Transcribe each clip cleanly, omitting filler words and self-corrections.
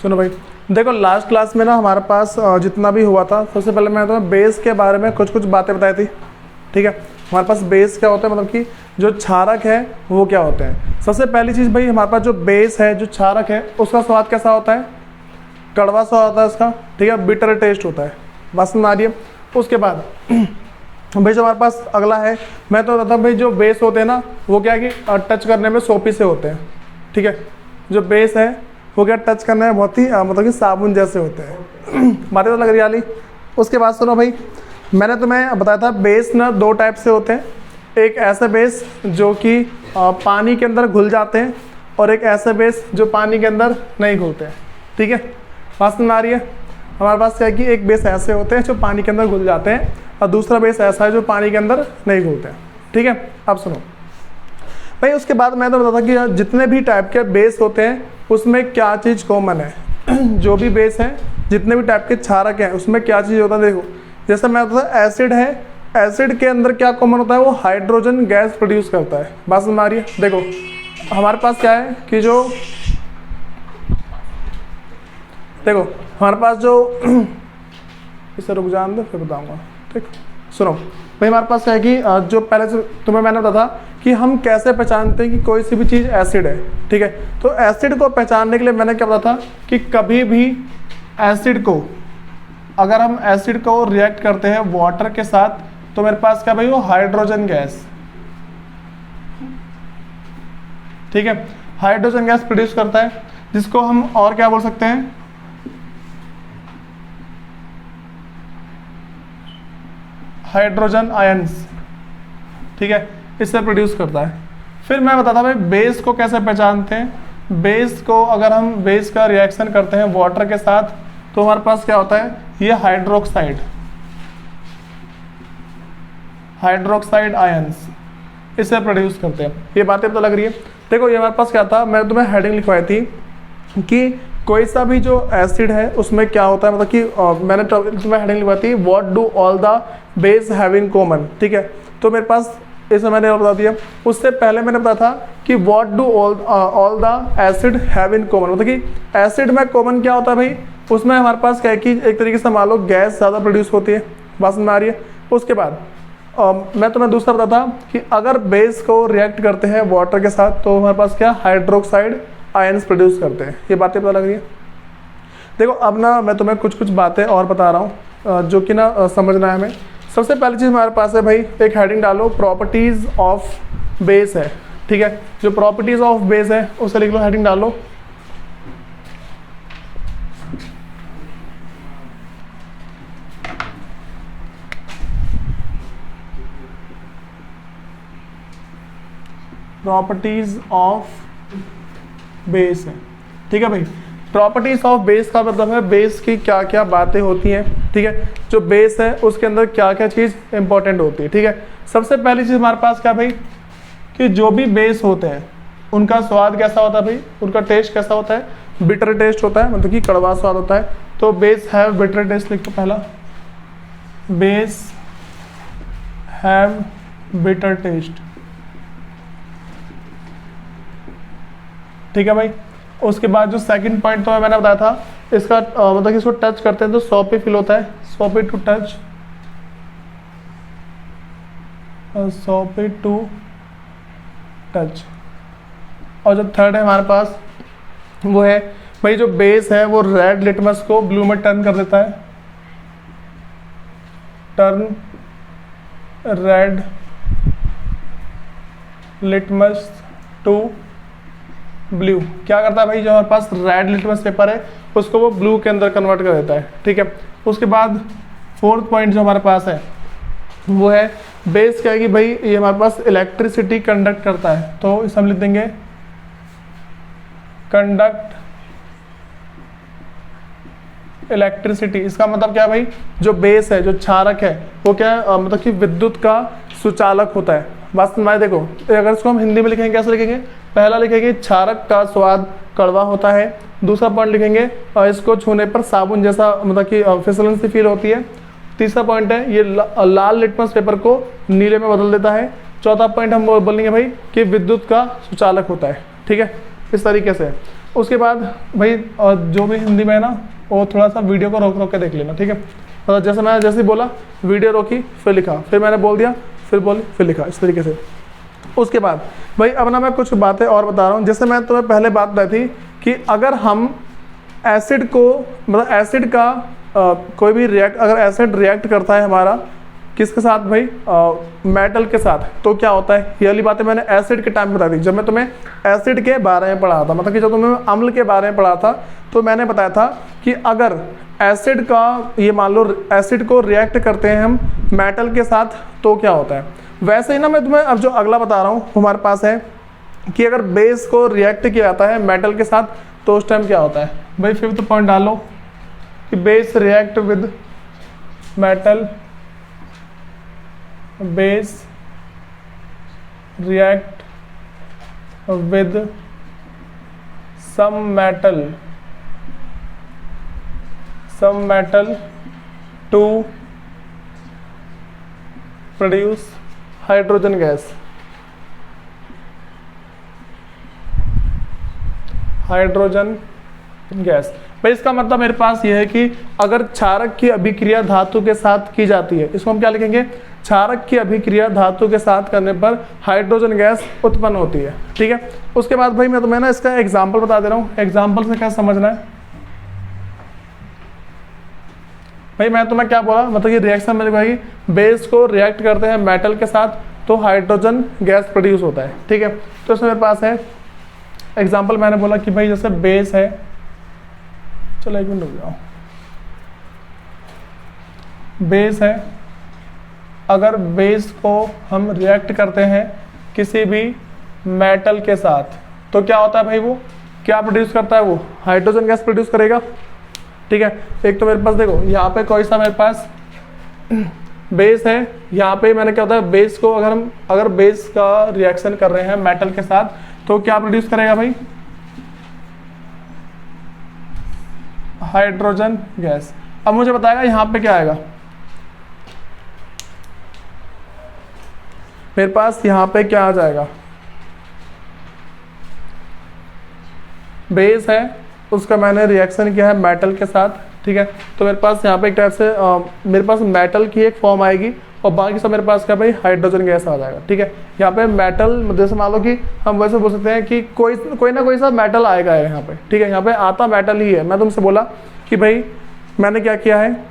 सुनो भाई, देखो लास्ट क्लास में ना हमारे पास जितना भी हुआ था, सबसे पहले मैं तुम्हें बेस के बारे में कुछ कुछ बातें बताई थी। ठीक है, हमारे पास बेस क्या होता है, मतलब कि जो क्षारक है वो क्या होते हैं। सबसे पहली चीज़ भाई, हमारे पास जो बेस है, जो क्षारक है, उसका स्वाद कैसा होता है, कड़वा सा होता है उसका। ठीक है, बिटर टेस्ट होता है, बात समझ आ रही है। उसके बाद भाई जो हमारे पास अगला है, मैं तो बताता भाई जो बेस होते हैं ना, वो क्या है कि टच करने में सोपी से होते हैं। ठीक है, जो बेस है वो क्या टच करने में बहुत ही मतलब कि साबुन जैसे होते हैं। बातें तो लग रही आली। उसके बाद सुनो भाई, मैंने तुम्हें बताया था बेस ना दो टाइप से होते हैं। एक ऐसे बेस जो कि पानी के अंदर घुल जाते हैं, और एक ऐसे बेस जो पानी के अंदर नहीं घुलते हैं। ठीक है, बात समझ आ रही है। हमारे पास क्या है कि एक बेस ऐसे होते हैं जो पानी के अंदर घुल जाते हैं, और दूसरा बेस ऐसा है जो पानी के अंदर नहीं घुलते हैं। ठीक है, अब सुनो भाई, उसके बाद मैं तो बताता कि जितने भी टाइप के बेस होते हैं उसमें क्या चीज़ कॉमन है। जो भी बेस है, जितने भी टाइप के क्षारक हैं, उसमें क्या चीज़ होता है। देखो जैसे मैं बताता एसिड है, एसिड के अंदर क्या कॉमन होता है, वो हाइड्रोजन गैस प्रोड्यूस करता है। बात समझ आ रही है। देखो हमारे पास क्या है कि जो देखो हमारे पास जो इसे रुक जान दो फिर बताऊंगा। ठीक, सुनो भाई, हमारे पास क्या है कि जो पहले से तुम्हें मैंने बताया था कि हम कैसे पहचानते हैं कि कोई सी भी चीज़ एसिड है। ठीक है, तो एसिड को पहचानने के लिए मैंने क्या बताया था कि कभी भी एसिड को, अगर हम एसिड को रिएक्ट करते हैं वाटर के साथ, तो मेरे पास क्या भाई, वो हाइड्रोजन गैस, ठीक है, हाइड्रोजन गैस प्रोड्यूस करता है, जिसको हम और क्या बोल सकते हैं, हाइड्रोजन आयंस। ठीक है, इससे प्रोड्यूस करता है। फिर मैं बताता भाई बेस को कैसे पहचानते हैं। बेस को अगर हम बेस का रिएक्शन करते हैं वाटर के साथ, तो हमारे पास क्या होता है, ये हाइड्रोक्साइड, हाइड्रोक्साइड आयंस इसे प्रोड्यूस करते हैं। ये बातें तो लग रही है। देखो ये हमारे पास क्या था, मैंने तुम्हें हेडिंग लिखवाई थी कि कोई सा भी जो एसिड है उसमें क्या होता है, मतलब कि मैंने तुम्हें हेडिंग लिखवाई थी what do all the base have in common. ठीक है, तो मेरे पास इसमें मैंने और बता दिया। उससे पहले मैंने बताया था कि what do all the acid have in common, मतलब कि एसिड में कॉमन क्या होता है भाई, उसमें हमारे पास क्या है कि एक तरीके से मान लो गैस ज़्यादा प्रोड्यूस होती है। बात समझ में आ रही है। उसके बाद मैं तुम्हें दूसरा बताता था कि अगर बेस को रिएक्ट करते हैं वाटर के साथ, तो हमारे पास क्या हाइड्रोक्साइड आयंस प्रोड्यूस करते हैं। ये बातें पता लग रही है। देखो अब ना मैं तुम्हें कुछ कुछ बातें और बता रहा हूँ जो कि ना समझना है हमें। सबसे पहली चीज़ हमारे पास है भाई, एक हेडिंग डालो प्रॉपर्टीज़ ऑफ बेस है। ठीक है, जो प्रॉपर्टीज़ ऑफ बेस है उसे लिख लो, हेडिंग डालो प्रॉपर्टीज ऑफ बेस है। ठीक है भाई, प्रॉपर्टीज ऑफ बेस का मतलब है बेस की क्या क्या बातें होती हैं। ठीक है, जो बेस है उसके अंदर क्या क्या चीज़ इंपॉर्टेंट होती है। ठीक है, सबसे पहली चीज़ हमारे पास क्या भाई, कि जो भी बेस होते हैं उनका स्वाद कैसा होता है भाई, उनका टेस्ट कैसा होता है, बिटर टेस्ट होता है, मतलब कि कड़वा स्वाद होता है। तो बेस हैव बिटर टेस्ट लिखो पहला, बेस हैव बिटर टेस्ट। ठीक है भाई, उसके बाद जो सेकंड पॉइंट तो मैंने बताया था, इसका मतलब कि इसको टच करते हैं तो सॉपी फील होता है, soapy to touch, soapy to touch. और जो थर्ड है हमारे पास वो है भाई, जो बेस है वो रेड लिटमस को ब्लू में टर्न कर देता है, turn red litmus to blue. क्या करता है भाई, जो हमारे पास रेड लिटमस पेपर है उसको वो ब्लू के अंदर कन्वर्ट कर देता है। ठीक है, उसके बाद फोर्थ पॉइंट जो हमारे पास है वो है बेस क्या है कि भाई ये हमारे पास इलेक्ट्रिसिटी कंडक्ट करता है, तो इसे हम लिख देंगे कंडक्ट इलेक्ट्रिसिटी। इसका मतलब क्या है भाई, जो बेस है, जो क्षारक है, वो क्या है मतलब कि विद्युत का सुचालक होता है। बात समझ देखो, अगर इसको हम हिंदी में लिखेंगे कैसे लिखेंगे, पहला लिखेंगे क्षारक का स्वाद कड़वा होता है, दूसरा पॉइंट लिखेंगे और इसको छूने पर साबुन जैसा मतलब कि फिसलन सी फील होती है, तीसरा पॉइंट है ये लाल लिटमस पेपर को नीले में बदल देता है, चौथा पॉइंट हम बोलेंगे भाई कि विद्युत का सुचालक होता है। ठीक है, इस तरीके से। उसके बाद भाई जो भी हिंदी में है ना वो थोड़ा सा वीडियो को रोक रोक के देख लेना, ठीक है। तो जैसे मैंने जैसे ही बोला वीडियो रोकी फिर लिखा, फिर मैंने बोल दिया फिर बोली फिर लिखा, इस तरीके से। उसके बाद भाई अब ना मैं कुछ बातें और बता रहा हूँ। जैसे मैं तुम्हें पहले बात बताई थी कि अगर हम एसिड को मतलब एसिड का कोई भी रिएक्ट, अगर एसिड रिएक्ट करता है हमारा किसके साथ भाई, मेटल के साथ, तो क्या होता है। ये वाली बातें मैंने एसिड के टाइम में बताई थी, जब मैं तुम्हें एसिड के बारे में पढ़ा था, मतलब कि जब तुम्हें अम्ल के बारे में पढ़ा था तो मैंने बताया था कि अगर एसिड का, ये मान लो एसिड को रिएक्ट करते हैं हम मेटल के साथ तो क्या होता है। वैसे ही ना मैं तुम्हें अब जो अगला बता रहा हूँ हमारे पास है कि अगर बेस को रिएक्ट किया जाता है मेटल के साथ तो उस टाइम क्या होता है। भाई 5th पॉइंट डालो कि base react with metal, base react with some metal to produce hydrogen gas। Hydrogen gas भाई इसका मतलब मेरे पास यह है कि अगर क्षारक की अभिक्रिया धातु के साथ की जाती है, इसको हम क्या लिखेंगे, क्षारक की अभिक्रिया धातु के साथ करने पर हाइड्रोजन गैस उत्पन्न होती है, ठीक है। उसके बाद भाई मैं तुम्हें ना इसका एग्जांपल बता दे रहा हूँ, एग्जांपल से क्या समझना है। भाई मैं तुम्हें क्या बोला, मतलब ये रिएक्शन मेरे भाई बेस को रिएक्ट करते हैं मेटल के साथ तो हाइड्रोजन गैस प्रोड्यूस होता है, ठीक है। तो इसमें मेरे पास है एग्जाम्पल, मैंने बोला कि भाई जैसे बेस है, चलो एक मिनट रुक जाओ, बेस है, अगर बेस को हम रिएक्ट करते हैं किसी भी मेटल के साथ तो क्या होता है भाई, वो क्या प्रोड्यूस करता है, वो हाइड्रोजन गैस प्रोड्यूस करेगा, ठीक है। एक तो मेरे पास देखो यहाँ पे कोई सा मेरे पास बेस है, यहाँ पे मैंने क्या होता है बेस को अगर बेस का रिएक्शन कर रहे हैं मेटल के साथ तो क्या प्रोड्यूस करेगा भाई, हाइड्रोजन गैस। अब मुझे बताएगा यहाँ पे क्या आएगा, मेरे पास यहाँ पे क्या आ जाएगा, बेस है उसका मैंने रिएक्शन किया है मेटल के साथ, ठीक है। तो मेरे पास यहाँ पे एक टाइप से मेरे पास मेटल की एक फॉर्म आएगी और बाकी सब मेरे पास क्या भाई हाइड्रोजन गैस आ जाएगा, ठीक है। यहाँ पे मेटल जैसे मान लो कि हम वैसे बोल सकते हैं कि कोई ना कोई सा मेटल आएगा यहाँ पे, ठीक है। यहाँ पे आता मेटल ही है। मैं तुमसे बोला कि भाई मैंने क्या किया है,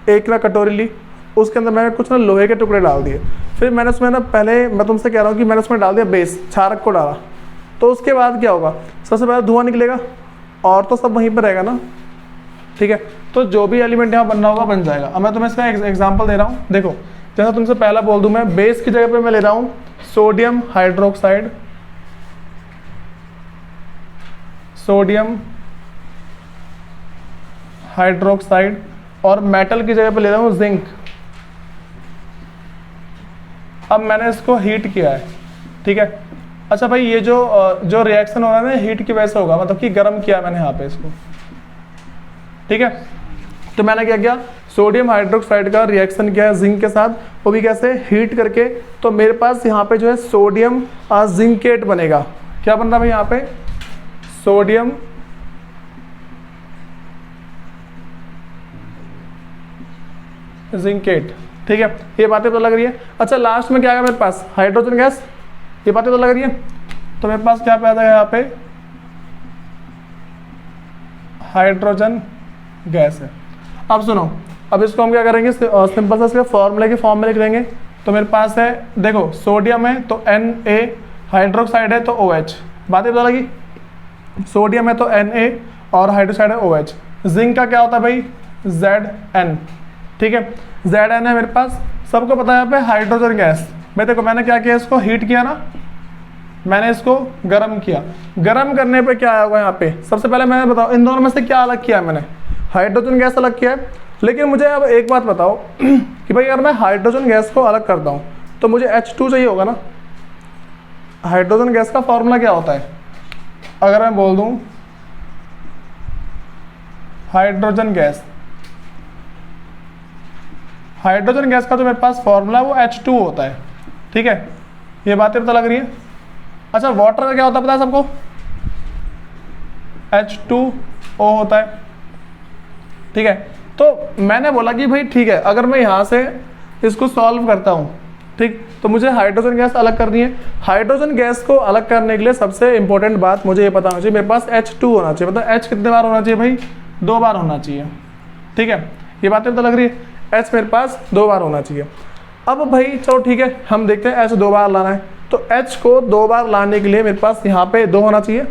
एक ना कटोरी ली, उसके अंदर मैंने कुछ ना लोहे के टुकड़े डाल दिए, फिर मैंने उसमें ना पहले मैं तुमसे कह रहा हूँ कि मैंने उसमें डाल दिया बेस, क्षारक को डाला, तो उसके बाद क्या होगा, सबसे पहले धुआं निकलेगा और तो सब वहीं पर रहेगा ना, ठीक है। तो जो भी एलिमेंट यहाँ बनना होगा बन जाएगा। अब मैं तुम्हें इसका एग्जांपल दे रहा हूँ, देखो जैसा तुमसे पहला बोल दूं, मैं बेस की जगह पे मैं ले रहा हूँ सोडियम हाइड्रोक्साइड, सोडियम हाइड्रोक्साइड, और मेटल की जगह पे ले रहा हूँ जिंक। अब मैंने इसको हीट किया है, ठीक है। अच्छा भाई ये जो रिएक्शन हो रहा है ना हीट की वजह से होगा, मतलब कि गर्म किया मैंने यहाँ पे इसको, ठीक है। तो मैंने क्या किया, सोडियम हाइड्रोक्साइड का रिएक्शन किया है जिंक के साथ, वो भी कैसे, हीट करके। तो मेरे पास यहाँ पे जो है सोडियम जिंकेट बनेगा। क्या बन रहा है भाई यहाँ पे, सोडियम जिंकेट, ठीक है। ये बातें तो लग रही है। अच्छा लास्ट में क्या आएगा मेरे पास, हाइड्रोजन गैस, ये बातें तो लग रही है। तो मेरे पास क्या पैदा है यहाँ पे, हाइड्रोजन गैस है। अब सुनो, अब इसको हम क्या करेंगे, सिंपल सा इसके फॉर्मूले के फॉर्म में लिख देंगे। तो मेरे पास है देखो सोडियम है तो Na, हाइड्रोक्साइड है तो OH, बातें पता लगी, सोडियम है तो Na और हाइड्रोक्साइड है OH। जिंक का क्या होता है भाई, Zn, ठीक है। Zn है मेरे पास, सबको पता है यहाँ पे हाइड्रोजन गैस। भाई देखो मैंने क्या किया, इसको हीट किया ना, मैंने इसको गर्म किया, गर्म करने पे क्या होगा यहाँ पे, सबसे पहले मैंने बताओ इन दोनों में से क्या अलग किया है मैंने, हाइड्रोजन गैस अलग किया है। लेकिन मुझे अब एक बात बताओ कि भाई अगर मैं हाइड्रोजन गैस को अलग करता हूँ तो मुझे H2 चाहिए होगा ना। हाइड्रोजन गैस का फॉर्मूला क्या होता है, अगर मैं बोल दूँ हाइड्रोजन गैस, हाइड्रोजन गैस का जो मेरे पास फॉर्मूला है वो H2 होता है, ठीक है। ये बातें पता लग रही है। अच्छा वाटर का क्या होता है पता है सबको, H2O होता है, ठीक है। तो मैंने बोला कि भाई ठीक है, अगर मैं यहाँ से इसको सॉल्व करता हूँ, ठीक, तो मुझे हाइड्रोजन गैस अलग करनी है। हाइड्रोजन गैस को अलग करने के लिए सबसे इंपॉर्टेंट बात मुझे ये पता होना चाहिए, मेरे पास H2 होना चाहिए। मतलब H कितने बार होना चाहिए भाई? 2 बार होना चाहिए, ठीक है। ये बातें तो लग रही है, H मेरे पास 2 बार होना चाहिए। अब भाई चलो ठीक है, हम देखते हैं H 2 बार लाना है, तो H को 2 बार लाने के लिए मेरे पास यहाँ पे 2 होना चाहिए।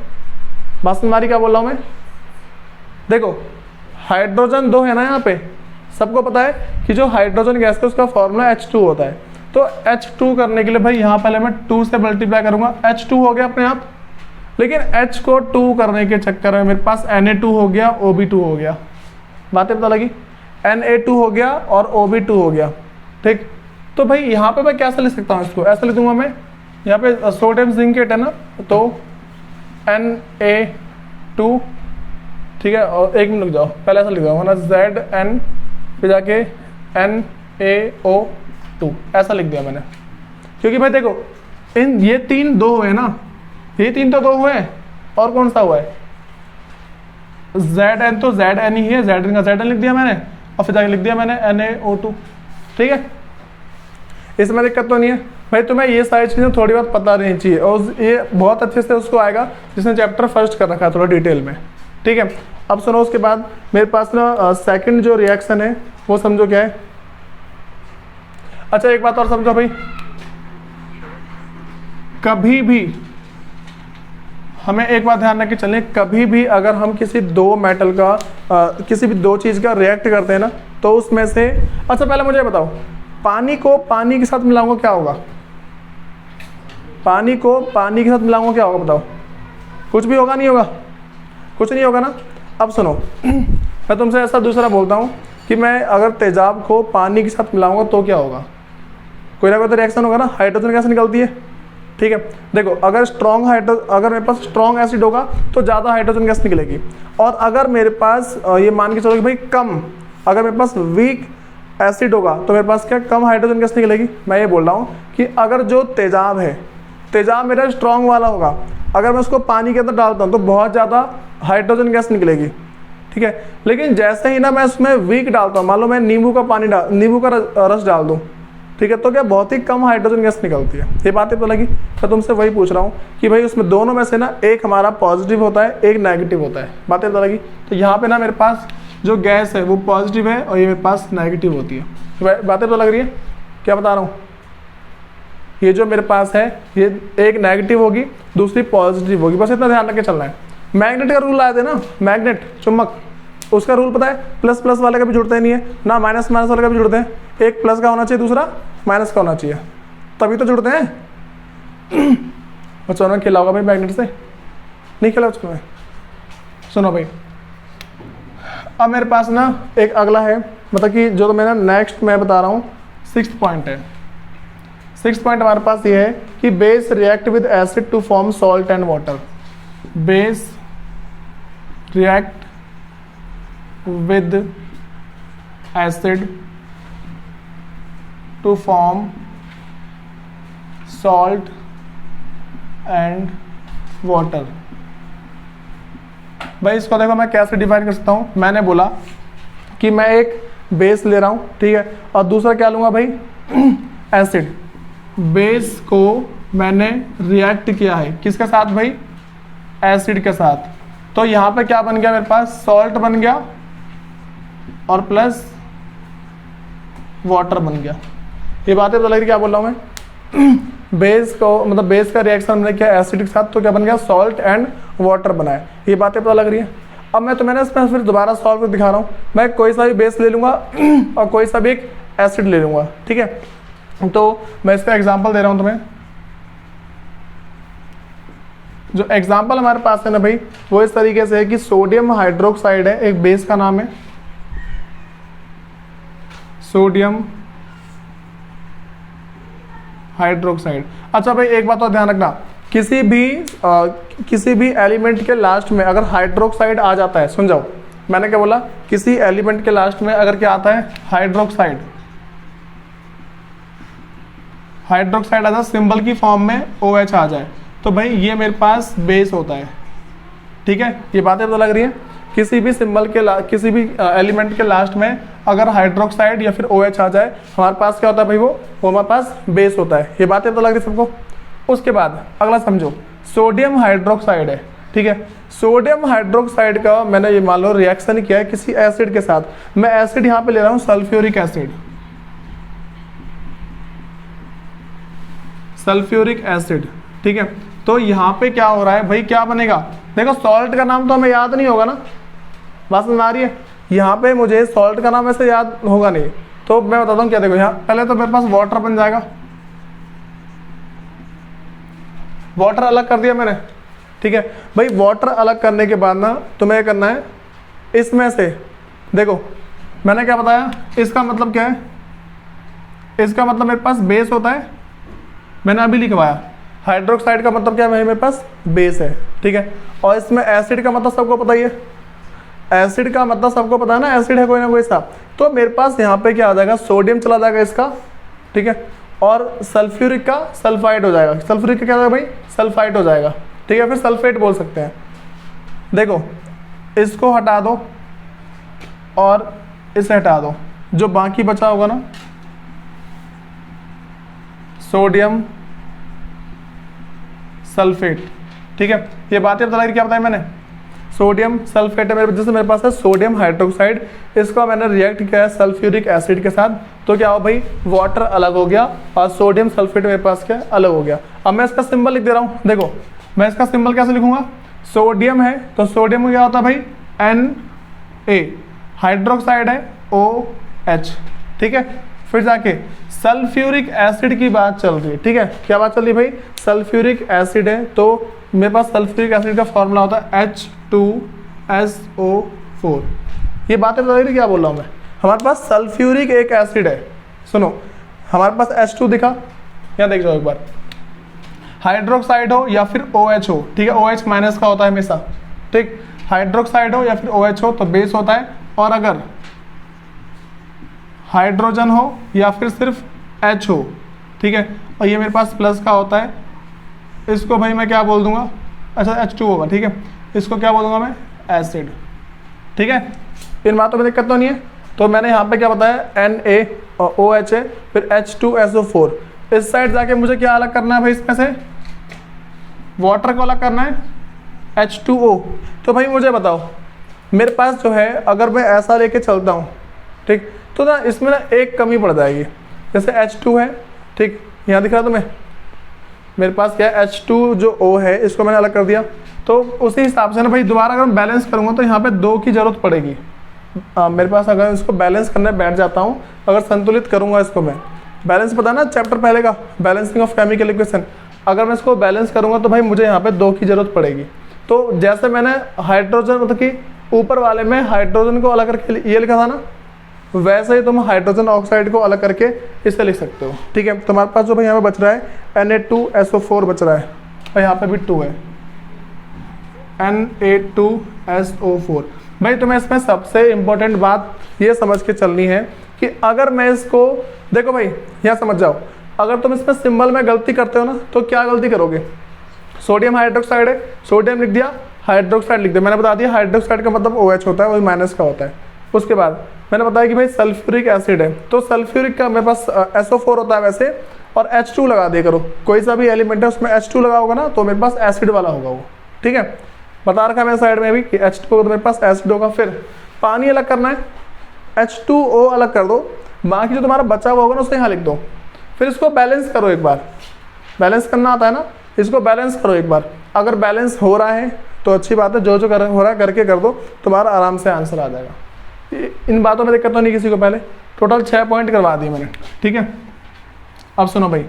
बात तुम्हारी क्या बोल रहा हूँ मैं? देखो हाइड्रोजन 2 है ना, यहाँ पे सबको पता है कि जो हाइड्रोजन गैस है उसका फॉर्मूला H2 होता है। तो H2 करने के लिए भाई यहाँ पहले मैं 2 से मल्टीप्लाई करूंगा, H2 हो गया अपने आप। लेकिन H को 2 करने के चक्कर में मेरे पास Na2 हो गया, OB2 हो गया। बातें पता लगी? Na2 हो गया और OB2 हो गया, ठीक। तो भाई यहाँ पे मैं कैसे लिख सकता हूँ इसको? ऐसे लिख दूंगा मैं, यहाँ पे सोडियम जिंकेट है ना, तो Na2, ठीक है। और एक मिनट रुक जाओ, पहले ऐसा लिख दूंगा ना, Zn फिर जाके NaO2, ऐसा लिख दिया मैंने। क्योंकि भाई देखो इन ये 3 2 हुए ना, ये 3 तो 2 हुए, और कौन सा हुआ है? Zn, तो Zn ही है, Zn का Zn लिख दिया मैंने, और फिर जाके लिख दिया मैंने NaO2, ठीक है। इसमें दिक्कत तो नहीं है भाई। तुम्हें ये सारी चीज़ें थोड़ी बहुत पता रहनी चाहिए, और ये बहुत अच्छे से उसको आएगा जिसने चैप्टर फर्स्ट कर रखा है थोड़ा डिटेल में, ठीक है। अब सुनो, उसके बाद मेरे पास ना सेकंड जो रिएक्शन है वो समझो क्या है। अच्छा एक बात और समझो भाई, कभी भी हमें एक बात ध्यान रख के चलें, कभी भी अगर हम किसी 2 मेटल का किसी भी 2 चीज़ का रिएक्ट करते हैं ना, तो उसमें से, अच्छा पहले मुझे बताओ, पानी को पानी के साथ मिलाऊंगा क्या होगा? पानी को पानी के साथ मिलाऊंगा क्या होगा बताओ? कुछ भी होगा? नहीं होगा? कुछ नहीं होगा ना। अब सुनो, मैं तुमसे ऐसा दूसरा बोलता हूँ कि मैं अगर तेजाब को पानी के साथ मिलाऊंगा तो क्या होगा? कोई ना कोई तो रिएक्शन होगा ना, हाइड्रोजन गैस निकलती है, ठीक है। देखो अगर मेरे पास स्ट्रॉन्ग एसिड होगा तो ज़्यादा हाइड्रोजन गैस निकलेगी, और अगर मेरे पास ये मान के चलो कि भाई कम, अगर मेरे पास वीक एसिड होगा तो मेरे पास क्या कम हाइड्रोजन गैस निकलेगी। मैं ये बोल रहा हूँ कि अगर जो तेजाब है, तेजाब मेरा स्ट्रॉन्ग वाला होगा, अगर मैं उसको पानी के अंदर डालता हूँ तो बहुत ज़्यादा हाइड्रोजन गैस निकलेगी, ठीक है। लेकिन जैसे ही ना मैं उसमें वीक डालता हूँ, मान लो मैं नींबू का रस डाल दूँ, ठीक है, तो क्या बहुत ही कम हाइड्रोजन गैस निकलती है। ये बातें तो लगी। मैं तुमसे वही पूछ रहा हूँ कि भाई उसमें दोनों में से ना एक हमारा पॉजिटिव होता है, एक नेगेटिव होता है। बातें तो लगी। तो यहाँ पे ना मेरे पास जो गैस है वो पॉजिटिव है और ये मेरे पास नेगेटिव होती है। बातें तो लग रही है? क्या बता रहा हूँ? ये जो मेरे पास है ये एक नेगेटिव होगी, दूसरी पॉजिटिव होगी, बस इतना ध्यान रख के चलना है। मैग्नेट का रूल आया था ना, मैग्नेट चुंबक, उसका रूल पता है, प्लस प्लस वाले का भी जुड़ता ही नहीं है ना, माइनस माइनस वाले का भी जुड़ते हैं। एक प्लस का होना चाहिए, दूसरा माइनस का होना चाहिए, तभी तो जुड़ते हैं। बच्चों ने खेला होगा भाई मैग्नेट से? नहीं खेला बच्चों में? सुनो भाई, अब मेरे पास ना एक अगला है, मतलब कि जो तो मैंने नेक्स्ट मैं बता रहा हूँ 6th पॉइंट है। 6th पॉइंट हमारे पास ये है कि base react with acid to form salt and water. Base react with acid to form salt and water। भाई इसको देखो मैं कैसे डिफाइन कर सकता हूँ। मैंने बोला कि मैं एक बेस ले रहा हूँ, ठीक है, और दूसरा क्या लूँगा भाई? एसिड। बेस को मैंने रिएक्ट किया है किसके साथ भाई? एसिड के साथ। तो यहाँ पे क्या बन गया मेरे पास? सॉल्ट बन गया और प्लस वाटर बन गया। ये बातें तो लग रही, क्या बोल रहा हूँ मैं? बेस को मतलब बेस का रिएक्शन हमने किया एसिड के साथ, तो क्या बन गया? सॉल्ट एंड वाटर बनाया। ये बातें पता लग रही है। अब मैं तो मैंने इसमें फिर दोबारा सॉल्व कर दिखा रहा हूँ। मैं कोई सा भी बेस ले लूँगा और कोई सा भी एक एसिड ले लूँगा, ठीक है। तो मैं इसका एग्जाम्पल दे रहा हूँ तुम्हें। जो एग्जाम्पल हमारे पास है ना भाई, वो इस तरीके से है कि सोडियम हाइड्रोक्साइड है, एक बेस का नाम है सोडियम हाइड्रोक्साइड। अच्छा भाई एक बात और ध्यान रखना, किसी भी एलिमेंट के लास्ट में अगर हाइड्रोक्साइड आ जाता है, सुन जाओ मैंने क्या बोला, किसी एलिमेंट के लास्ट में अगर क्या आता है? हाइड्रोक्साइड। हाइड्रोक्साइड आता है सिंबल की फॉर्म में OH आ जाए, तो भाई ये मेरे पास बेस होता है। ठीक है, ये बातें पता लग रही हैं। किसी भी सिंबल के किसी भी एलिमेंट के लास्ट में अगर हाइड्रोक्साइड या फिर OH आ जाए, हमारे पास क्या होता है भाई, वो हमारे पास बेस होता है। ये बातें पता लग रही है सबको। उसके बाद अगला समझो, सोडियम हाइड्रोक्साइड है, ठीक है। सोडियम हाइड्रोक्साइड का मैंने ये मान लो रिएक्शन किया है किसी एसिड के साथ, मैं एसिड यहाँ पे ले रहा हूँ सल्फ्यूरिक एसिड, सल्फ्यूरिक एसिड, ठीक है। तो यहाँ पे क्या हो रहा है भाई, क्या बनेगा, देखो सॉल्ट का नाम तो हमें याद नहीं होगा ना, बात समझ आ रही है। यहाँ पे मुझे सॉल्ट का नाम ऐसे याद होगा नहीं, तो मैं बताता हूँ क्या। देखो यहाँ पहले तो मेरे पास वाटर बन जाएगा, वाटर अलग कर दिया मैंने, ठीक है भाई। वाटर अलग करने के बाद ना तुम्हें करना है इसमें से, देखो मैंने क्या बताया, इसका मतलब क्या है, इसका मतलब मेरे पास बेस होता है, मैंने अभी लिखवाया। हाइड्रोक्साइड का मतलब क्या है, मेरे पास बेस है, ठीक है। और इसमें एसिड का मतलब सबको पता ही है, एसिड का मतलब सबको पता है ना, एसिड है कोई ना कोई सा। तो मेरे पास यहाँ पे क्या आ जाएगा, सोडियम चला जाएगा इसका, ठीक है। और सल्फ्यूरिक का सल्फाइड हो जाएगा, सल्फ्यूरिक का क्या हो जाएगा भाई, सल्फाइड हो जाएगा, ठीक है। फिर सल्फेट बोल सकते हैं। देखो इसको हटा दो और इसे हटा दो, जो बाकी बचा होगा ना, सोडियम सल्फेट, ठीक है। ये बातें बता रही, क्या बताया मैंने, सोडियम सल्फेट है मेरे, जैसे मेरे पास है सोडियम हाइड्रोक्साइड, इसको मैंने रिएक्ट किया है सल्फ्यूरिक एसिड के साथ, तो क्या हो भाई, वाटर अलग हो गया और सोडियम सल्फेट मेरे पास क्या अलग हो गया। अब मैं इसका सिंबल लिख दे रहा हूँ, देखो मैं इसका सिंबल कैसे लिखूंगा, सोडियम है तो सोडियम में क्या होता है भाई, Na, हाइड्रोक्साइड है OH, ठीक है। फिर जाके सल्फ्यूरिक एसिड की बात चल रही है, ठीक है। क्या बात चल रही है भाई, सल्फ्यूरिक एसिड है, तो मेरे पास सल्फ्यूरिक एसिड का फॉर्मूला होता है H2SO4। ये बातें बता रही थी, क्या बोल रहा हूँ मैं, हमारे पास सल्फ्यूरिक एक एसिड है, सुनो हमारे पास H2 दिखा, यहाँ देख जाओ एक बार, हाइड्रोक्साइड हो या फिर OH हो, ठीक है। OH माइनस का होता है हमेशा, ठीक। हाइड्रोक्साइड हो या फिर OH हो तो बेस होता है, और अगर हाइड्रोजन हो या फिर सिर्फ H हो, ठीक है, और ये मेरे पास प्लस का होता है, इसको भाई मैं क्या बोल दूंगा, अच्छा H2 होगा, ठीक है, इसको क्या बोलूँगा मैं, एसिड, ठीक है। इन बातों में दिक्कत तो नहीं है। तो मैंने यहाँ पे क्या बताया, Na और OH है, फिर H2SO4। इस साइड जाके मुझे क्या अलग करना है भाई, इसमें से वाटर को अलग करना है, H2O। तो भाई मुझे बताओ, मेरे पास जो है अगर मैं ऐसा लेके चलता हूँ, ठीक, तो ना इसमें ना एक कमी पड़ जाएगी, जैसे H2 है, ठीक, यहाँ दिख रहा है तुम्हें, मेरे पास क्या है H2 जो O है, इसको मैंने अलग कर दिया, तो उसी हिसाब से ना भाई दोबारा अगर मैं बैलेंस करूँगा तो यहाँ पे 2 की ज़रूरत पड़ेगी। मेरे पास अगर इसको बैलेंस करने बैठ जाता हूँ, अगर संतुलित करूँगा इसको, मैं बैलेंस पता ना चैप्टर पहले का, बैलेंसिंग ऑफ केमिकल इक्वेशन, अगर मैं इसको बैलेंस करूँगा तो भाई मुझे यहाँ पे 2 की ज़रूरत पड़ेगी। तो जैसे मैंने हाइड्रोजन मतलब कि ऊपर वाले में हाइड्रोजन को अलग करके ये लिखा था ना, वैसे ही तुम हाइड्रोजन ऑक्साइड को अलग करके इसे लिख सकते हो, ठीक है। तुम्हारे पास जो भाई यहाँ पे बच रहा है Na2SO4 बच रहा है, और यहाँ पे भी 2 है, Na2SO4। भाई तुम्हें इसमें सबसे इंपॉर्टेंट बात ये समझ के चलनी है कि अगर मैं इसको, देखो भाई यहाँ समझ जाओ, अगर तुम इसमें सिंबल में गलती करते हो ना, तो क्या गलती करोगे, सोडियम हाइड्रोक्साइड है, सोडियम लिख दिया, हाइड्रोक्साइड लिख दिया, मैंने बता दिया हाइड्रोक्साइड का मतलब OH होता है, वही माइनस का होता है। उसके बाद मैंने बताया कि भाई सल्फ्यूरिक एसिड है, तो सल्फ्यूरिक का मेरे पास SO4 होता है वैसे, और H2 लगा दिया करो, कोई सा भी एलिमेंट है उसमें H2 लगा होगा ना, तो मेरे पास एसिड वाला होगा वो, ठीक है। बता रखा है मेरे साइड में भी कि H2 तो मेरे पास एसिड होगा। फिर पानी अलग करना है, H2O अलग कर दो, बाकी जो तुम्हारा बचा हुआ होगा ना उसे यहाँ लिख दो। फिर इसको बैलेंस करो एक बार, बैलेंस करना आता है ना, इसको बैलेंस करो एक बार, अगर बैलेंस हो रहा है तो अच्छी बात है, जो जो हो रहा है करके कर दो, तुम्हारा आराम से आंसर आ जाएगा। इन बातों में दिक्कत तो नहीं किसी को, पहले टोटल 6 पॉइंट करवा दिए मैंने, ठीक है। अब सुनो भाई,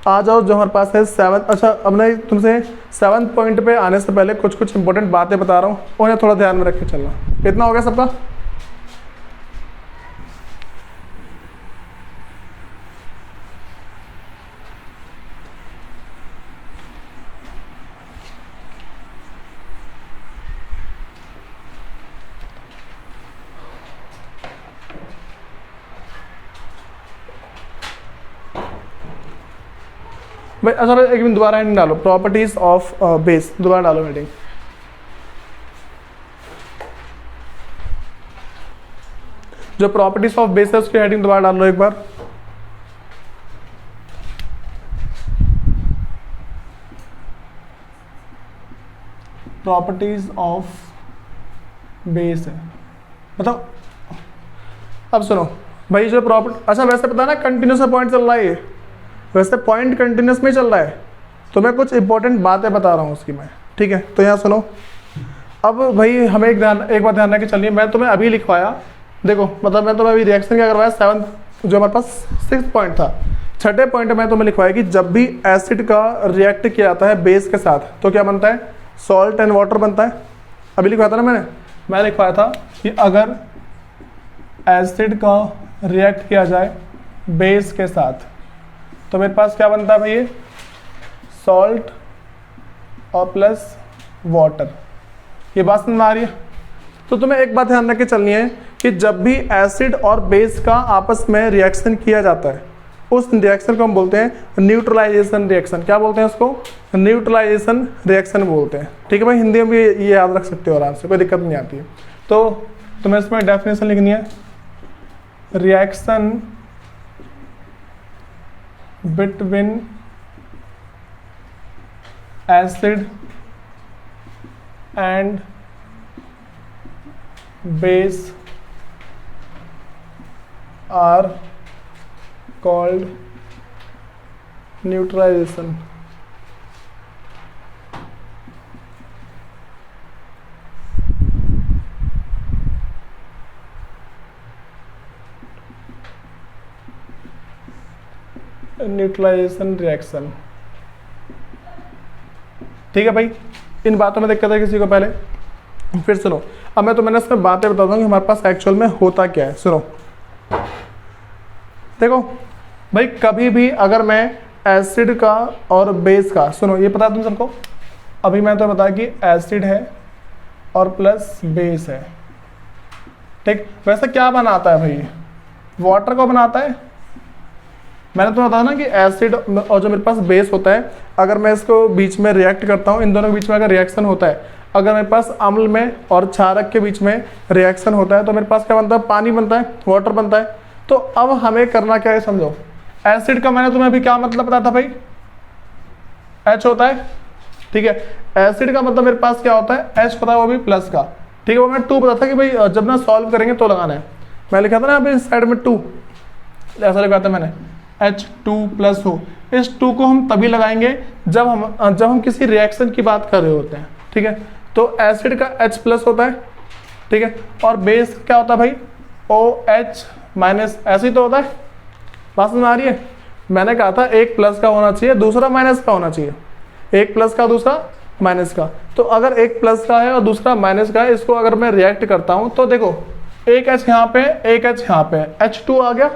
आ जाओ जो हमारे पास है 7, अच्छा अब मैं तुमसे 7 पॉइंट पे आने से पहले कुछ इंपॉर्टेंट बातें बता रहा हूँ, उन्हें थोड़ा ध्यान में रख के चलना। इतना हो गया सबका, भाई अच्छा एक मिनट दोबारा हेडिंग डालो, प्रॉपर्टीज ऑफ बेस, दोबारा डालो हेडिंग। जो प्रॉपर्टीज ऑफ बेस है उसकी हेडिंग दोबारा डाल लो एक बार। प्रॉपर्टीज ऑफ बेस है, मतलब अब सुनो भाई जो प्रॉपर्टी, अच्छा वैसे पता है ना कंटिन्यूस पॉइंट चल रहा है ये, वैसे पॉइंट कंटिन्यूस में चल रहा है, तो मैं कुछ इंपॉर्टेंट बातें बता रहा हूँ उसकी मैं, ठीक है। तो यहाँ सुनो, अब भाई हमें एक बात ध्यान रख के चलिए, मैं तुम्हें अभी लिखवाया, देखो मतलब मैं तुम्हें अभी रिएक्शन क्या करवाया, 7 जो हमारे पास 6 पॉइंट था, छठे पॉइंट में तुम्हें लिखवाया कि जब भी एसिड का रिएक्ट किया जाता है बेस के साथ तो क्या बनता है, सॉल्ट एंड वाटर बनता है। अभी लिखवाया था ना मैं लिखवाया था कि अगर एसिड का रिएक्ट किया जाए बेस के साथ तो मेरे पास क्या बनता है भाई, सॉल्ट और प्लस वाटर। ये बात समझ में आ रही है। तो तुम्हें एक बात ध्यान रख के चलनी है कि जब भी एसिड और बेस का आपस में रिएक्शन किया जाता है उस रिएक्शन को हम बोलते हैं न्यूट्रलाइजेशन रिएक्शन। क्या बोलते हैं उसको, न्यूट्रलाइजेशन रिएक्शन बोलते हैं, ठीक है भाई। हिंदी में भी ये याद रख सकते हो आराम से, कोई दिक्कत नहीं आती है। तो तुम्हें इसमें डेफिनेशन लिखनी है, reaction between acid and base are called neutralization. Neutralization reaction, ठीक है भाई। इन बातों में दिक्कत है किसी को पहले, फिर सुनो। अब मैं तुम्हें इसमें बातें बताता हूँ कि हमारे पास एक्चुअल में होता क्या है। सुनो, देखो भाई कभी भी अगर मैं एसिड का और बेस का, सुनो ये पता है तुम सबको, अभी मैं तो बताया कि एसिड है और प्लस बेस है, ठीक। वैसे क्या बनाता है भाई, वाटर को बनाता है। मैंने तो बताया ना कि एसिड और जो मेरे पास बेस होता है, अगर मैं इसको बीच में रिएक्ट करता हूँ, इन दोनों के बीच में अगर रिएक्शन होता है, अगर मेरे पास अम्ल में और क्षारक के बीच में रिएक्शन होता है तो मेरे पास क्या बनता है, पानी बनता है, वाटर बनता है। तो अब हमें करना क्या है समझो, एसिड का मैंने तुम्हें अभी क्या मतलब बताया था भाई, H होता है, ठीक है। एसिड का मतलब मेरे पास क्या होता है, H होता है, वो भी प्लस का, ठीक है। वो मैं 2 बताया था कि भाई जब ना सॉल्व करेंगे तो लगाना है, मैं लिखा था ना अभी साइड में 2, ऐसा लिखा था मैंने, H2+ हो। इस 2 को हम तभी लगाएंगे जब हम किसी रिएक्शन की बात कर रहे होते हैं, ठीक है। तो एसिड का H+ होता है, ठीक है, और बेस क्या होता है भाई, OH-, ऐसे ही तो होता है। बात समझ में आ रही है। मैंने कहा था एक प्लस का होना चाहिए, दूसरा माइनस का होना चाहिए, एक प्लस का दूसरा माइनस का। तो अगर एक प्लस का है और दूसरा माइनस का है, इसको अगर मैं रिएक्ट करता हूं तो देखो एक H यहाँ पे, एक H यहाँ पे, H2 आ गया।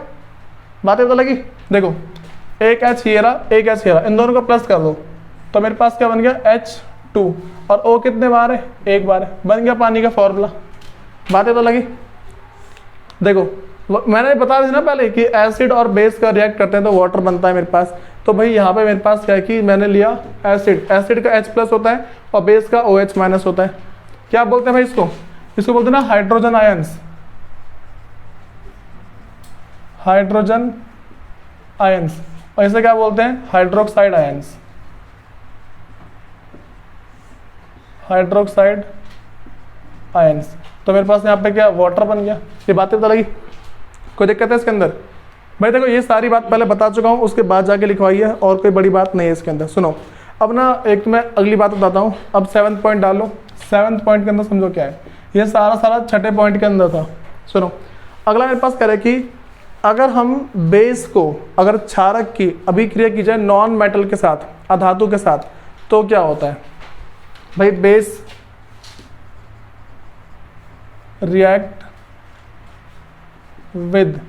बातें तो लगी, देखो एक H ये रहा, एक H ये रहा, इन दोनों को प्लस कर दो तो मेरे पास क्या बन गया, H2, और O कितने बार है, एक बार है, बन गया पानी का फॉर्मूला। बातें तो लगी। देखो मैंने बता दी ना पहले कि एसिड और बेस का रिएक्ट करते हैं तो वाटर बनता है मेरे पास। तो भाई यहाँ पे मेरे पास क्या है कि मैंने लिया एसिड, एसिड का H+ होता है और बेस का OH- होता है। क्या बोलते हैं भाई इसको बोलते हैं ना हाइड्रोजन आयंस, हाइड्रोजन आयंस, और इसे क्या बोलते हैं, हाइड्रोक्साइड आयंस, हाइड्रोक्साइड आयंस। तो मेरे पास यहाँ पे क्या वाटर बन गया। ये बातें पता लगी, कोई दिक्कत है इसके अंदर भाई। देखो ये सारी बात पहले बता चुका हूँ, उसके बाद जाके लिखवाई है, और कोई बड़ी बात नहीं है इसके अंदर। सुनो अब ना एक मैं अगली बात बताता हूँ। अब 7th पॉइंट डालो। 7th पॉइंट के अंदर समझो क्या है, ये सारा छठे पॉइंट के अंदर था। सुनो अगला मेरे पास कह रहा है कि अगर हम बेस को, अगर क्षारक की अभिक्रिया की जाए नॉन मेटल के साथ, अधातु के साथ, तो क्या होता है भाई, बेस रिएक्ट विद,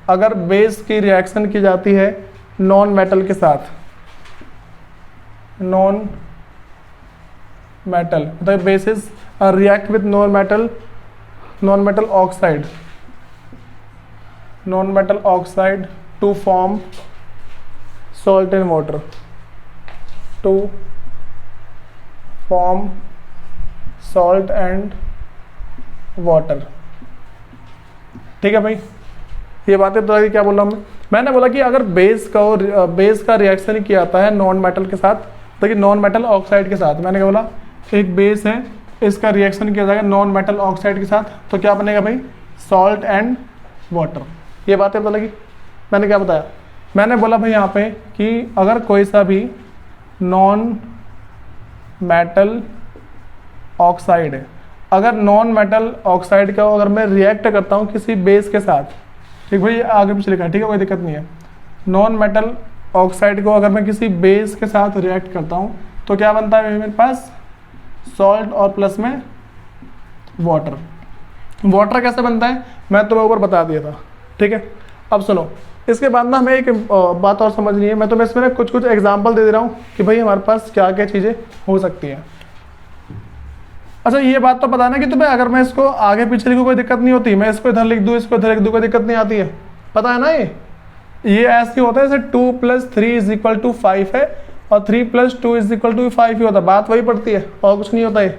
अगर बेस की रिएक्शन की जाती है नॉन मेटल के साथ, नॉन मेटल मतलब bases react with non metal oxide, non metal oxide to form salt and water, to form salt and water, ठीक है भाई, ये बातें पता लगी क्या बोल रहा हूँ मैंने बोला कि अगर बेस का रिएक्शन किया जाता है नॉन मेटल के साथ, देखिए नॉन मेटल ऑक्साइड के साथ, मैंने क्या बोला, एक बेस है, इसका रिएक्शन किया जाएगा नॉन मेटल ऑक्साइड के साथ, तो क्या बनेगा भाई, सॉल्ट एंड वाटर। ये बातें पता लगी। मैंने क्या बताया, मैंने बोला भाई यहाँ पे कि अगर कोई सा भी नॉन मेटल ऑक्साइड है, अगर नॉन मेटल ऑक्साइड का अगर मैं रिएक्ट करता हूँ किसी बेस के साथ, ठीक भाई आगे पीछे लिखा है, ठीक है कोई दिक्कत नहीं है, नॉन मेटल ऑक्साइड को अगर मैं किसी बेस के साथ रिएक्ट करता हूँ तो क्या बनता है मेरे पास, सॉल्ट और प्लस में वाटर। वाटर कैसे बनता है मैं तुम्हें ऊपर बता दिया था, ठीक है। अब सुनो, इसके बाद ना हमें एक बात और समझनी है, मैं तुम्हें इसमें कुछ कुछ एग्जांपल दे दे रहा हूँ कि भाई हमारे पास क्या क्या चीज़ें हो सकती हैं। अच्छा ये बात तो पता ना कि तुम्हें अगर मैं इसको आगे पीछे लिखूँ कोई दिक्कत नहीं होती, मैं इसको इधर लिख दूँ इसको इधर लिख दूँ कोई दिक्कत नहीं आती है, पता है ना। ये ऐसे होता है जैसे 2 + 3 = 5 है और 3 + 2 = 5 ही होता है, बात वही पड़ती है और कुछ नहीं होता है।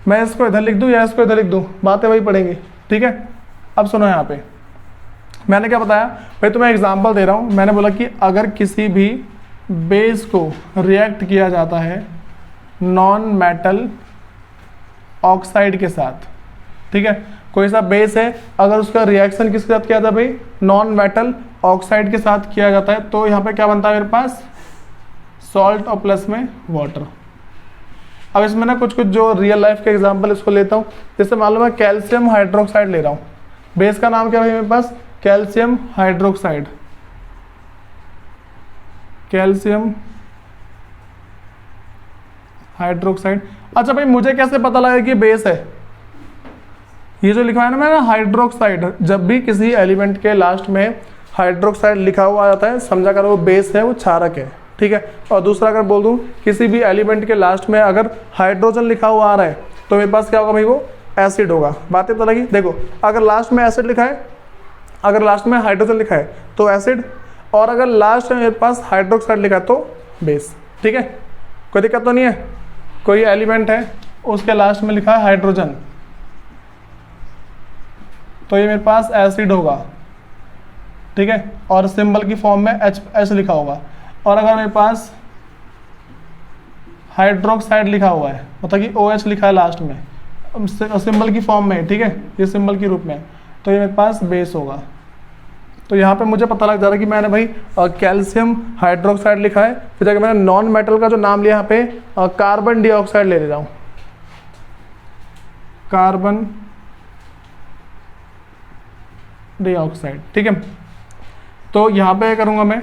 मैं इसको इधर लिख दूँ या इसको इधर लिख दूँ, बातें वही पड़ेंगी, ठीक है। अब सुनो यहाँ पे मैंने क्या बताया भाई, तुम्हें एग्जांपल दे रहा हूँ। मैंने बोला कि अगर किसी भी बेस को रिएक्ट किया जाता है नॉन मेटल ऑक्साइड के साथ, ठीक है, कोई सा बेस है, अगर उसका रिएक्शन किसके साथ किया जाता है भाई, नॉन मेटल ऑक्साइड के साथ किया जाता है, तो यहाँ पे क्या बनता है मेरे पास, सॉल्ट और प्लस में वाटर। अब इसमें ना कुछ कुछ जो रियल लाइफ के एग्जांपल इसको लेता हूँ, जैसे मालूम है कैल्शियम हाइड्रोक्साइड ले रहा हूँ, बेस का नाम क्या है मेरे पास, कैल्शियम हाइड्रोक्साइड, कैल्शियम हाइड्रोक्साइड। अच्छा भाई मुझे कैसे पता लगा कि बेस है, ये जो लिखा है ना मैंने हाइड्रोक्साइड, जब भी किसी एलिमेंट के लास्ट में हाइड्रोक्साइड लिखा हुआ आ जाता है समझा कर वो बेस है, वो क्षारक है, ठीक है। और दूसरा अगर बोल दूं किसी भी एलिमेंट के लास्ट में अगर हाइड्रोजन लिखा हुआ आ रहा है तो मेरे पास क्या होगा भाई, वो एसिड होगा। बातें पता लगी। देखो अगर लास्ट में एसिड लिखा है, अगर लास्ट में हाइड्रोजन लिखा है तो एसिड, और अगर लास्ट में मेरे पास हाइड्रोक्साइड लिखा है तो बेस, ठीक है, कोई दिक्कत तो नहीं है। कोई एलिमेंट है उसके लास्ट में लिखा है हाइड्रोजन तो ये मेरे पास एसिड होगा, ठीक है, और सिंबल की फॉर्म में H लिखा होगा। और अगर मेरे पास हाइड्रोक्साइड लिखा हुआ है, मतलब कि OH लिखा है लास्ट में सिंबल की फॉर्म में, ठीक है, ये सिंबल के रूप में, तो ये मेरे पास बेस होगा। तो यहाँ पे मुझे पता लग जा रहा है कि मैंने भाई कैल्शियम हाइड्रोक्साइड लिखा है, फिर जाकर मैंने नॉन मेटल का जो नाम लिया यहाँ पे कार्बन डाइऑक्साइड ले रहा हूँ, कार्बन डाइऑक्साइड, ठीक है। तो यहाँ पे करूँगा मैं,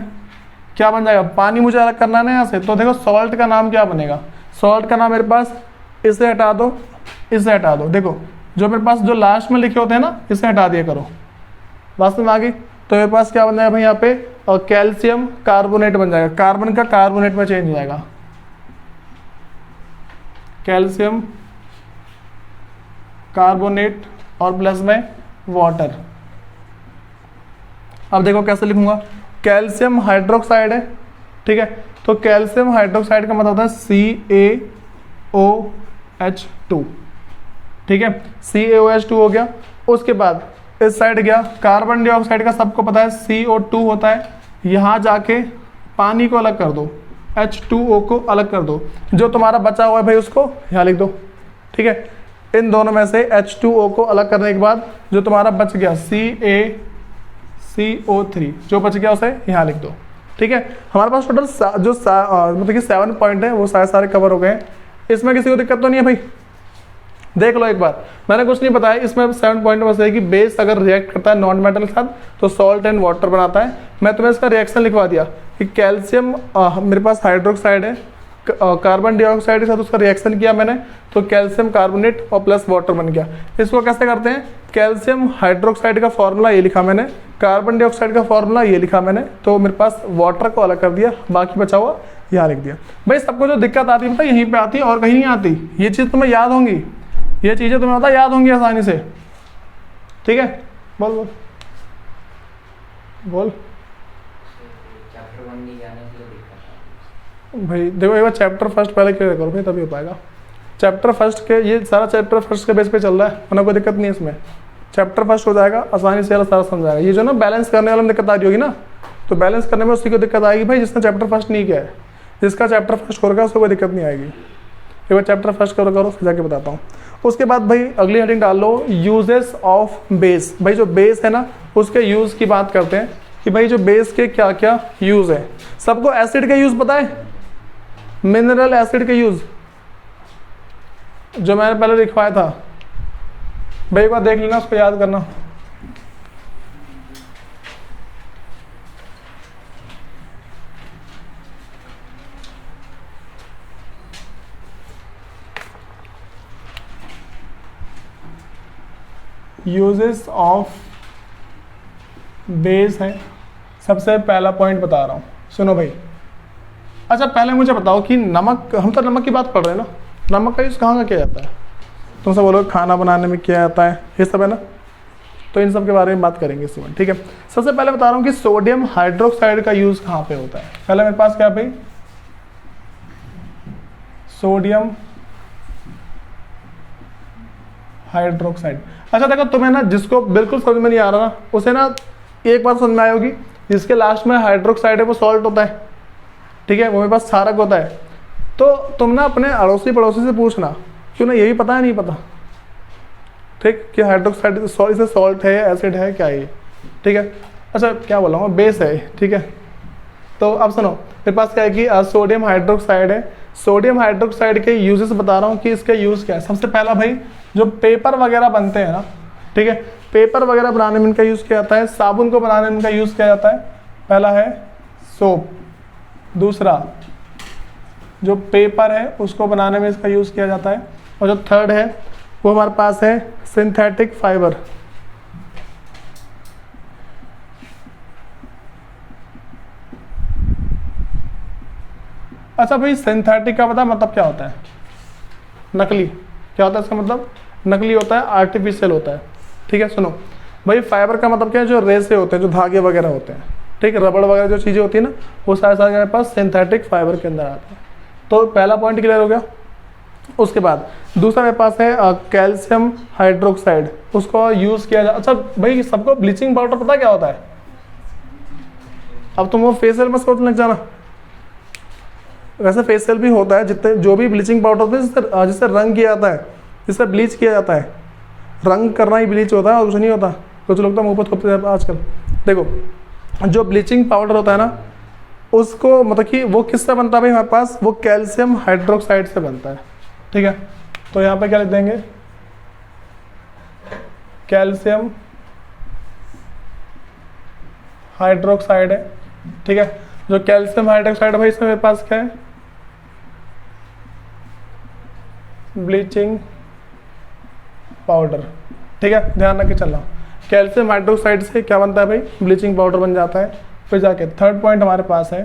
क्या बन जाएगा, पानी मुझे अलग करना है ना यहाँ से, तो देखो सॉल्ट का नाम क्या बनेगा, सॉल्ट का नाम मेरे पास, इसे हटा दो, इसे हटा दो, देखो जो मेरे पास जो लास्ट में लिखे होते हैं ना इसे हटा दिया करो, वास्तव में आ गई। तो मेरे पास क्या बन जाएगा भाई यहाँ पे, और कैल्शियम कार्बोनेट बन जाएगा, कार्बन का कार्बोनेट में चेंज हो जाएगा, कैल्शियम कार्बोनेट और प्लस में वाटर। अब देखो कैसे लिखूंगा, कैल्शियम हाइड्रोक्साइड है, ठीक है, तो कैल्शियम हाइड्रोक्साइड का मतलब होता है CaOH2, ठीक है, CaOH2 हो गया। उसके बाद इस साइड गया, कार्बन डाइऑक्साइड का सबको पता है CO2 होता है, यहाँ जाके पानी को अलग कर दो, H2O को अलग कर दो, जो तुम्हारा बचा हुआ है भाई उसको यहाँ लिख दो, ठीक है। इन दोनों में से H2O को अलग करने के बाद जो तुम्हारा बच गया CaCO3 जो बच गया उसे यहाँ लिख दो, ठीक है। हमारे पास टोटल मतलब कि 7 पॉइंट है, वो सारे कवर हो गए। इसमें किसी को दिक्कत तो नहीं है भाई, देख लो एक बार, मैंने कुछ नहीं बताया इसमें। 7 पॉइंट बस है कि बेस अगर रिएक्ट करता है नॉन मेटल के साथ तो सॉल्ट एंड वाटर बनाता है। मैं तुम्हें इसका रिएक्शन लिखवा दिया कि कैल्शियम मेरे पास हाइड्रोक्साइड है, कार्बन डाइऑक्साइड के साथ उसका रिएक्शन किया मैंने, तो कैल्शियम कार्बोनेट और प्लस वाटर बन गया। इसको कैसे करते हैं, कैल्शियम हाइड्रोक्साइड का फॉर्मूला ये लिखा मैंने, कार्बन डाइऑक्साइड का फॉर्मूला ये लिखा मैंने, तो मेरे पास वाटर को अलग कर दिया, बाकी बचा हुआ यहाँ लिख दिया। भाई सबको जो दिक्कत आती है पता यहीं पे आती है और कहीं नहीं आती, ये चीज़ तुम्हें याद होंगी, ये चीज़ें तुम्हें पता याद होंगी आसानी से, ठीक है। बोल बोल बोल भाई, देखो एक बार चैप्टर फर्स्ट पहले क्लियर करो भाई, तभी हो पाएगा। चैप्टर फर्स्ट के, ये सारा चैप्टर फर्स्ट के बेस पे चल रहा है, वरना कोई दिक्कत नहीं है इसमें, चैप्टर फर्स्ट हो जाएगा, आसानी से सारा समझ आएगा। ये जो ना बैलेंस करने वाला में दिक्कत आ रही होगी ना, तो बैलेंस करने में उसी को दिक्कत आएगी भाई जिसने चैप्टर फर्स्ट नहीं किया है। जिसका चैप्टर फर्स्ट होगा उसको कोई दिक्कत नहीं आएगी। एक बार चैप्टर फर्स्ट करो फिर जाके बताता हूँ। उसके बाद भाई अगली हेडिंग डाल लो, यूजेस ऑफ बेस। भाई जो बेस है ना उसके यूज की बात करते हैं कि भाई जो बेस के क्या क्या यूज है। सबको एसिड के यूज पता है, मिनरल एसिड के यूज जो मैंने पहले लिखवाया था, भाई एक बार देख लेना, उसको याद करना। यूजेस ऑफ बेस है, सबसे पहला पॉइंट बता रहा हूँ, सुनो भाई। अच्छा पहले मुझे बताओ कि नमक, हम तो नमक की बात पढ़ रहे हैं ना, नमक का यूज़ कहाँ का किया जाता है? तुम सब बोलो खाना बनाने में किया जाता है, ये सब है ना, तो इन सब के बारे में बात करेंगे इस समय, ठीक है। सबसे पहले बता रहा हूँ कि सोडियम हाइड्रोक्साइड का यूज़ कहाँ पे होता है। पहले मेरे पास क्या है भाई, सोडियम हाइड्रोक्साइड। अच्छा देखो तुम्हें ना, जिसको बिल्कुल समझ में नहीं आ रहा ना, उसे ना एक बात समझ में आई होगी, जिसके लास्ट में हाइड्रोक्साइड है वो सॉल्ट होता है, ठीक है, वो मेरे पास क्षारक होता है। तो तुम ना अपने अड़ोसी पड़ोसी से पूछना, क्यों ना यही पता है नहीं पता, ठीक, कि हाइड्रोक्साइड इसे सॉल्ट है, एसिड है, क्या है ये, ठीक है। अच्छा क्या बोला हूँ, बेस है, ठीक है। तो अब सुनो, मेरे पास क्या है कि सोडियम हाइड्रोक्साइड है। सोडियम हाइड्रोक्साइड के यूजेस बता रहा हूँ कि इसका यूज़ क्या है। सबसे पहला भाई, जो पेपर वगैरह बनते हैं ना, ठीक है, पेपर वगैरह बनाने में इनका यूज़ किया जाता है। साबुन को बनाने में इनका यूज़ किया जाता है। पहला है सोप, दूसरा जो पेपर है उसको बनाने में इसका यूज़ किया जाता है, और जो थर्ड है वो हमारे पास है सिंथेटिक फाइबर। अच्छा भाई सिंथेटिक का पता मतलब क्या होता है? नकली। क्या होता है इसका मतलब? नकली होता है, आर्टिफिशियल होता है, ठीक है। सुनो भाई, फाइबर का मतलब क्या है? जो रेसे होते हैं, जो धागे वगैरह होते हैं, ठीक है, रबड़ वगैरह जो चीज़ें होती है ना, वो सारे सारे मेरे पास सिंथेटिक फाइबर के अंदर आते हैं। तो पहला पॉइंट क्लियर हो गया। उसके बाद दूसरा मेरे पास है कैल्शियम हाइड्रोक्साइड, उसको यूज़ किया जाए। अच्छा भाई सबको ब्लीचिंग पाउडर पता क्या होता है? अब तुम वो फेशियल में सोच लग जाना, वैसे फेशियल भी होता है, जितने जो भी ब्लीचिंग पाउडर होते हैं जिससे रंग किया जाता है, जिससे ब्लीच किया जाता है। रंग करना ही ब्लीच होता है और कुछ नहीं होता। कुछ लोग तो मुँह पर थोपते हैं आजकल। देखो जो ब्लीचिंग पाउडर होता है ना, उसको मतलब कि वो किससे बनता है भाई हमारे पास? वो कैल्शियम हाइड्रोक्साइड से बनता है, ठीक है। तो यहाँ पे क्या लिख देंगे? कैल्शियम हाइड्रोक्साइड है, ठीक है। जो कैल्शियम हाइड्रोक्साइड भाई इसमें मेरे पास क्या है? ब्लीचिंग पाउडर, ठीक है, ध्यान रख के चलना। कैल्शियम हाइड्रोक्साइड से क्या बनता है भाई? ब्लीचिंग पाउडर बन जाता है। फिर जाके थर्ड पॉइंट हमारे पास है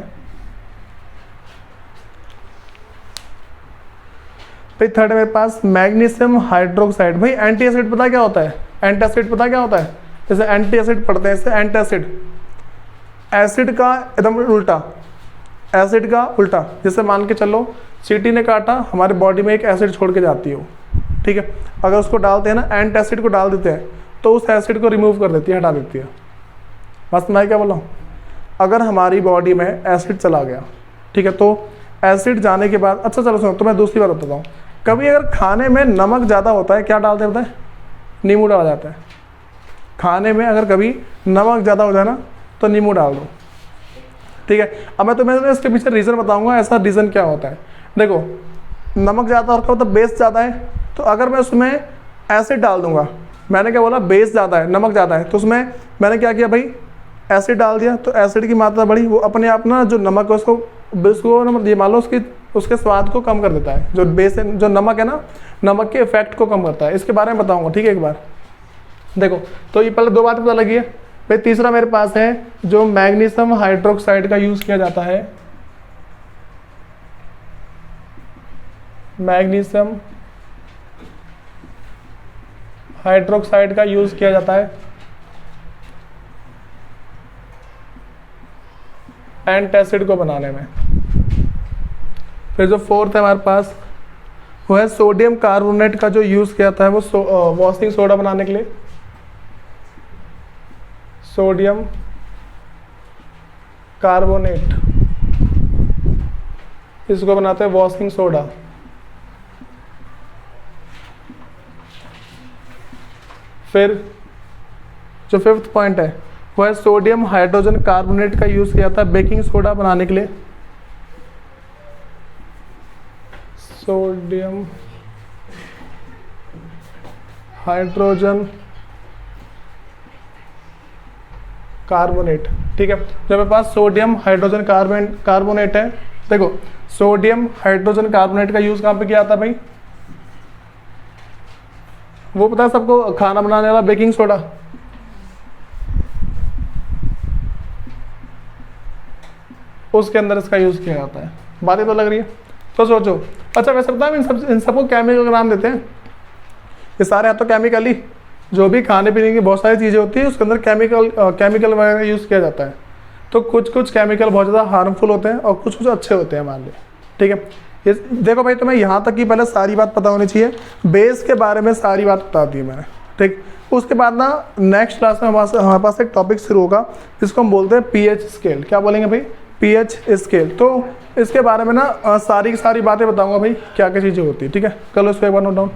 भाई, थर्ड मेरे पास मैग्नीशियम हाइड्रोक्साइड। भाई एंटीएसिड पता क्या होता है? एंटासिड पता क्या होता है? जैसे एंटीएसिड पढ़ते हैं, इससे एंटासिड, एसिड का एकदम उल्टा, एसिड का उल्टा। जैसे मान के चलो चींटी ने काटा, हमारे बॉडी में एक एसिड छोड़ के जाती है वो, ठीक है। अगर उसको डालते हैं ना, एंटासिड को डाल देते हैं, तो उस एसिड को रिमूव कर देती है, हटा देती है। बस मैं क्या बोला हूँ, अगर हमारी बॉडी में एसिड चला गया, ठीक है, तो एसिड जाने के बाद, अच्छा चलो सुनो, तो मैं दूसरी बात बताता हूँ। कभी अगर खाने में नमक ज़्यादा होता है, क्या डालते हैं पता है? नींबू डाला जाता है। खाने में अगर कभी नमक ज़्यादा हो जाए ना, तो नींबू डाल दो, ठीक है। अब मैं तुम्हें इसके पीछे रीज़न बताऊंगा, ऐसा रीज़न क्या होता है। देखो नमक ज़्यादा और क्या होता है? बेस ज़्यादा है। तो अगर मैं उसमें एसिड डाल दूंगा, मैंने क्या बोला? बेस ज़्यादा है, नमक ज़्यादा है, तो उसमें मैंने क्या किया भाई? एसिड डाल दिया, तो एसिड की मात्रा बढ़ी, वो अपने आप ना जो नमक है उसको ये मान लो उसके स्वाद को कम कर देता है। जो बेस है, जो नमक है ना, नमक के इफेक्ट को कम करता है। इसके बारे में बताऊंगा, ठीक है। एक बार देखो, तो ये पहले दो बातें पता लगी है भाई। तीसरा मेरे पास है जो मैग्नीशियम हाइड्रोक्साइड का यूज़ किया जाता है, मैग्नीशियम हाइड्रोक्साइड का यूज़ किया जाता है एंटासिड को बनाने में। फिर जो फोर्थ है हमारे पास, वो है सोडियम कार्बोनेट का जो यूज़ किया जाता है वो वॉशिंग सोडा बनाने के लिए, सोडियम कार्बोनेट, इसको बनाते हैं वॉशिंग सोडा। फिर जो फिफ्थ पॉइंट है वो है सोडियम हाइड्रोजन कार्बोनेट का यूज किया जाता है बेकिंग सोडा बनाने के लिए। सोडियम हाइड्रोजन कार्बोनेट, ठीक है। जब मेरे पास सोडियम हाइड्रोजन कार्बोनेट है, देखो सोडियम हाइड्रोजन कार्बोनेट का यूज कहां पे किया जाता है भाई? वो पता है सबको, खाना बनाने वाला बेकिंग सोडा। उसके अंदर इसका यूज किया जाता है। बातें तो लग रही है, तो सोचो। अच्छा वैसे पता है इन सबको केमिकल का नाम देते हैं। ये सारे तो केमिकल ही, जो भी खाने पीने की बहुत सारी चीज़ें होती है उसके अंदर केमिकल वगैरह यूज़ किया जाता है। तो कुछ कुछ केमिकल बहुत ज़्यादा हार्मफुल होते हैं और कुछ कुछ अच्छे होते हैं मान लीजिए, ठीक है। ये देखो भाई, तुम्हें यहाँ तक की पहले सारी बात पता होनी चाहिए, बेस के बारे में सारी बात बता दी मैंने, ठीक। उसके बाद ना नेक्स्ट क्लास में हमारे पास एक टॉपिक शुरू होगा जिसको हम बोलते हैं पीएच स्केल। क्या बोलेंगे भाई? PH scale. तो इसके बारे में ना सारी की सारी बातें बताऊंगा भाई, क्या क्या चीज़ें होती है, ठीक है। कल उस पर एक बार नोट डाउन।